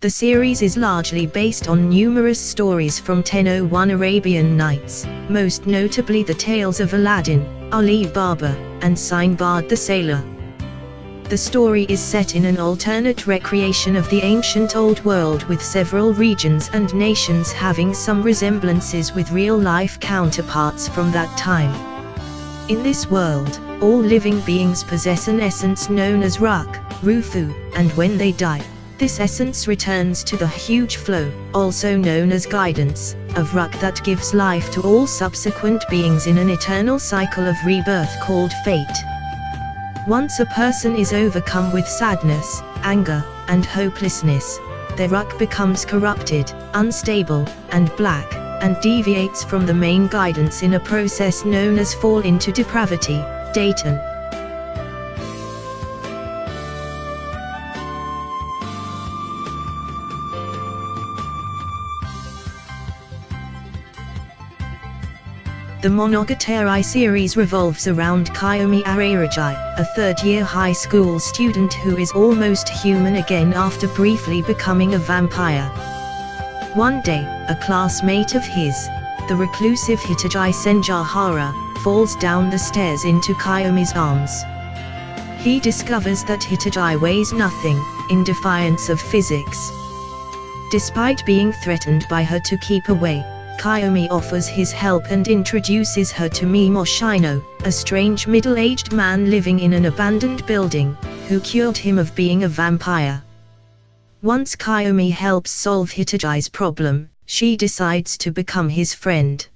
The series is largely based on numerous stories from 1001 Arabian Nights, most notably the tales of Aladdin, Ali Baba, and Sinbad the Sailor. The story is set in an alternate recreation of the ancient old world with several regions and nations having some resemblances with real-life counterparts from that time. In this world, all living beings possess an essence known as Ruh, Rufu, and when they die, this essence returns to the huge flow, also known as guidance, of Ruh that gives life to all subsequent beings in an eternal cycle of rebirth called fate. Once a person is overcome with sadness, anger, and hopelessness, their Ruh becomes corrupted, unstable, and black, and deviates from the main guidance in a process known as fall into depravity, Dayton. The Monogatari series revolves around Kiyomi Araragi, a third-year high school student who is almost human again after briefly becoming a vampire. One day, a classmate of his, the reclusive Hitachi Senjahara, falls down the stairs into Kiyomi's arms. He discovers that Hitachi weighs nothing, in defiance of physics. Despite being threatened by her to keep away, Kiyomi offers his help and introduces her to Mimo Shino, a strange middle-aged man living in an abandoned building, who cured him of being a vampire. Once Kiyomi helps solve Hitachi's problem, she decides to become his friend.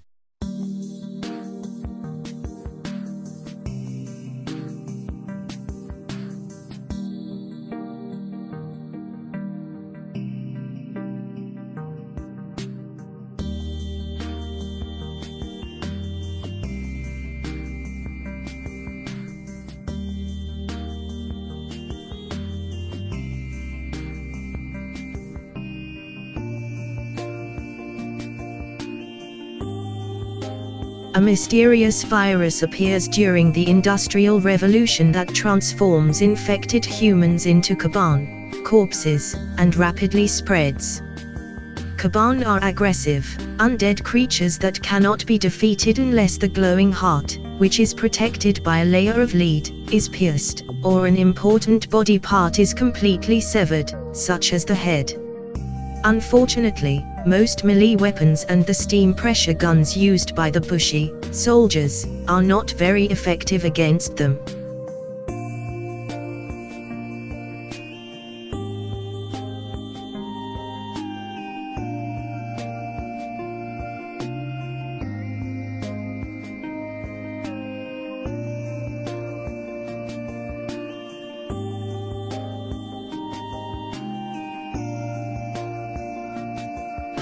A mysterious virus appears during the Industrial Revolution that transforms infected humans into Kaban, corpses, and rapidly spreads. Kaban are aggressive, undead creatures that cannot be defeated unless the glowing heart, which is protected by a layer of lead, is pierced, or an important body part is completely severed, such as the head. Unfortunately, most melee weapons and the steam pressure guns used by the Bushi soldiers are not very effective against them.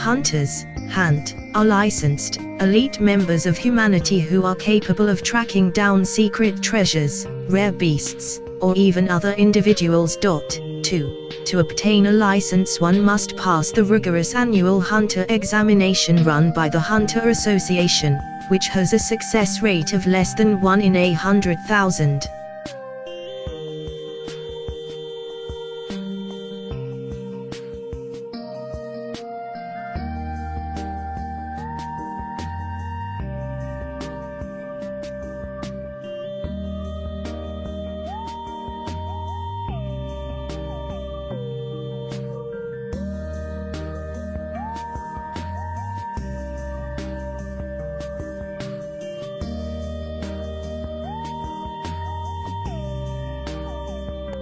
Hunters, Hunt, are licensed, elite members of humanity who are capable of tracking down secret treasures, rare beasts, or even other individuals. 2. To obtain a license, one must pass the rigorous annual Hunter examination run by the Hunter Association, which has a success rate of less than 1 in 100,000.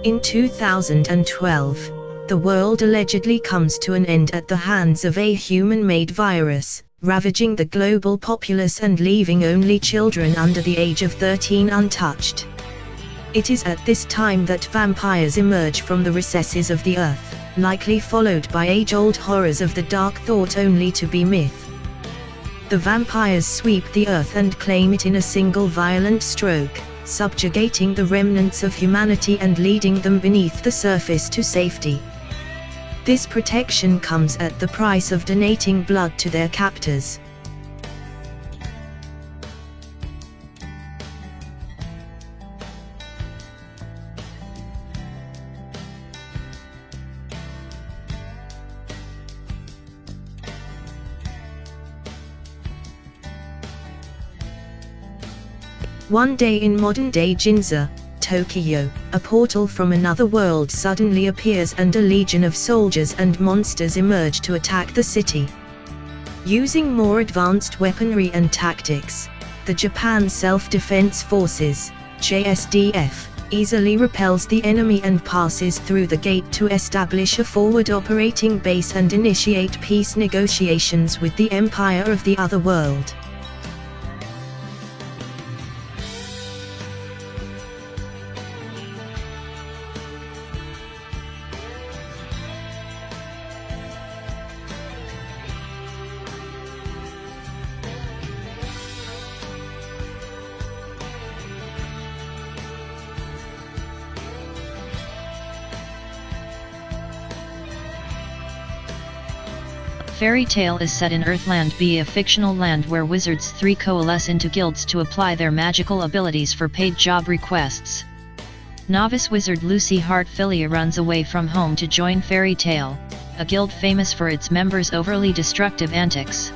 In 2012, the world allegedly comes to an end at the hands of a human-made virus, ravaging the global populace and leaving only children under the age of 13 untouched. It is at this time that vampires emerge from the recesses of the earth, likely followed by age-old horrors of the dark thought only to be myth. The vampires sweep the earth and claim it in a single violent stroke, subjugating the remnants of humanity and leading them beneath the surface to safety. This protection comes at the price of donating blood to their captors. One day in modern-day Ginza, Tokyo, a portal from another world suddenly appears and a legion of soldiers and monsters emerge to attack the city. Using more advanced weaponry and tactics, the Japan Self-Defense Forces, JSDF, easily repels the enemy and passes through the gate to establish a forward operating base and initiate peace negotiations with the Empire of the Other World. Fairy Tail is set in Earthland B, a fictional land where Wizards 3 coalesce into guilds to apply their magical abilities for paid job requests. Novice wizard Lucy Hartfilia runs away from home to join Fairy Tail, a guild famous for its members' overly destructive antics.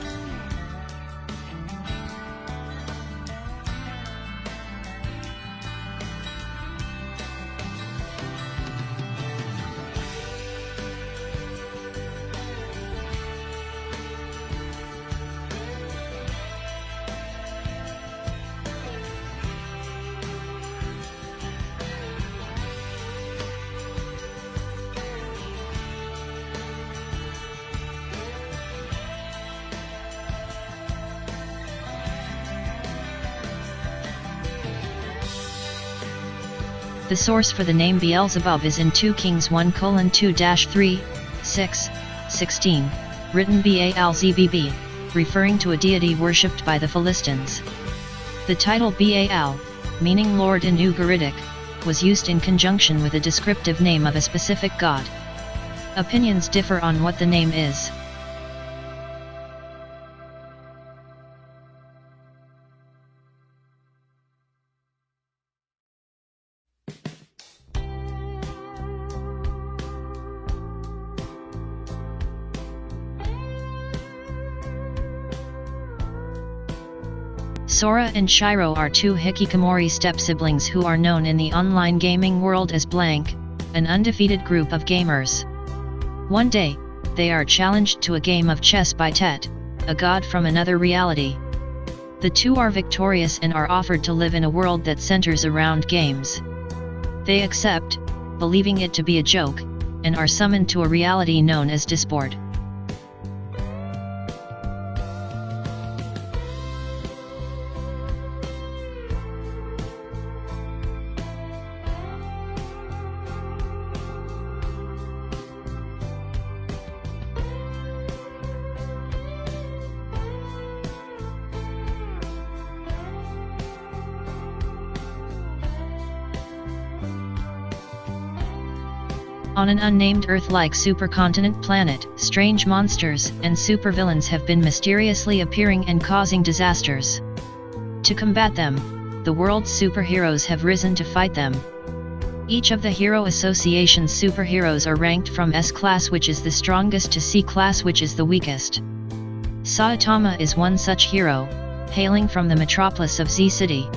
The source for the name Beelzebub is in 2 Kings 1:2-3, 6, 16, written Baalzbb, referring to a deity worshipped by the Philistines. The title Baal, meaning Lord in Ugaritic, was used in conjunction with a descriptive name of a specific god. Opinions differ on what the name is. Sora and Shiro are 2 hikikomori step-siblings who are known in the online gaming world as Blank, an undefeated group of gamers. One day, they are challenged to a game of chess by Tet, a god from another reality. The 2 are victorious and are offered to live in a world that centers around games. They accept, believing it to be a joke, and are summoned to a reality known as Disport. On an unnamed Earth-like supercontinent planet, strange monsters and supervillains have been mysteriously appearing and causing disasters. To combat them, the world's superheroes have risen to fight them. Each of the Hero Association's superheroes are ranked from S-Class, which is the strongest, to C-Class, which is the weakest. Saitama is one such hero, hailing from the metropolis of Z-City.